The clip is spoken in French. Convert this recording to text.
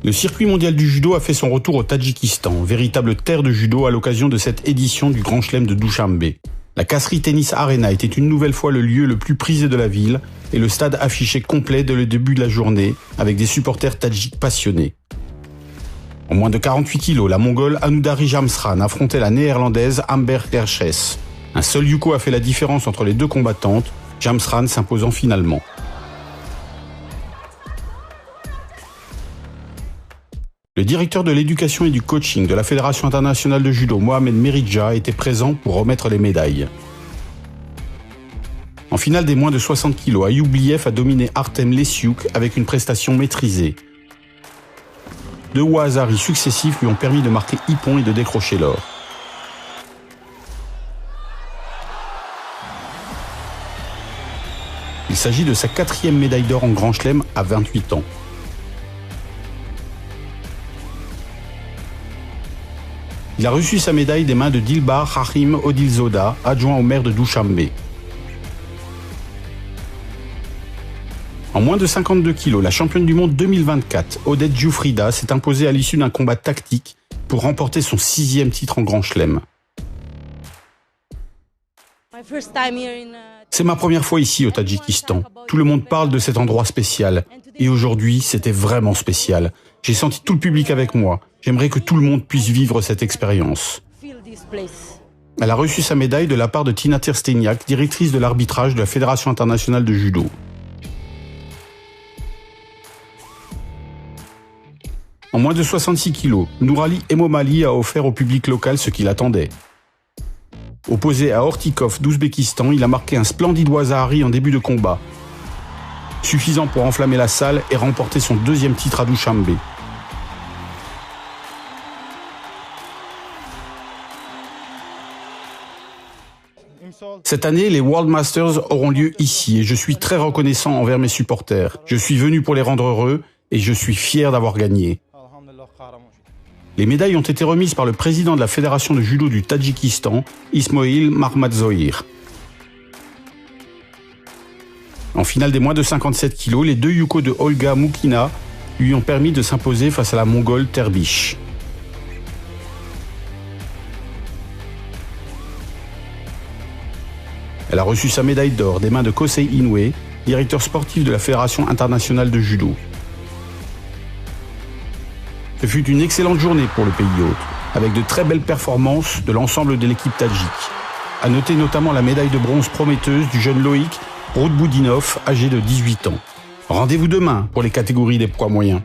Le circuit mondial du judo a fait son retour au Tadjikistan, véritable terre de judo à l'occasion de cette édition du Grand Chelem de Dushanbe. La Kasri Tennis Arena était une nouvelle fois le lieu le plus prisé de la ville et le stade affichait complet dès le début de la journée avec des supporters tadjiks passionnés. En moins de 48 kilos, la Mongole Anudari Jamsran affrontait la Néerlandaise Amber Kershès. Un seul yuko a fait la différence entre les deux combattantes, Jamsran s'imposant finalement. Le directeur de l'éducation et du coaching de la Fédération internationale de judo, Mohamed Meridja, était présent pour remettre les médailles. En finale des moins de 60 kg, Ayoub Liev a dominé Artem Lesiuk avec une prestation maîtrisée. Deux wahazari successifs lui ont permis de marquer ippon et de décrocher l'or. Il s'agit de sa 4e médaille d'or en Grand Chelem à 28 ans. Il a reçu sa médaille des mains de Dilbar Hachim Odilzoda, adjoint au maire de Dushanbe. En moins de 52 kg, la championne du monde 2024, Odette Giuffrida, s'est imposée à l'issue d'un combat tactique pour remporter son 6e titre en Grand Chelem. C'est ma première fois ici au Tadjikistan. Tout le monde parle de cet endroit spécial. Et aujourd'hui, c'était vraiment spécial. J'ai senti tout le public avec moi. J'aimerais que tout le monde puisse vivre cette expérience. Elle a reçu sa médaille de la part de Tina Tirsteniak, directrice de l'arbitrage de la Fédération internationale de judo. En moins de 66 kg, Nourali Emomali a offert au public local ce qu'il attendait. Opposé à Ortikov d'Ouzbékistan, il a marqué un splendide wahazari en début de combat, suffisant pour enflammer la salle et remporter son 2e titre à Dushanbe. Cette année, les World Masters auront lieu ici et je suis très reconnaissant envers mes supporters. Je suis venu pour les rendre heureux et je suis fier d'avoir gagné. Les médailles ont été remises par le président de la Fédération de judo du Tadjikistan, Ismoil Makhmadzohir. En finale des moins de 57 kg, les deux yukos de Olga Moukina lui ont permis de s'imposer face à la Mongole Terbish. Elle a reçu sa médaille d'or des mains de Kosei Inoue, directeur sportif de la Fédération internationale de judo. Ce fut une excellente journée pour le pays hôte, avec de très belles performances de l'ensemble de l'équipe tadjik. À noter notamment la médaille de bronze prometteuse du jeune Loïc Roudboudinov, âgé de 18 ans. Rendez-vous demain pour les catégories des poids moyens.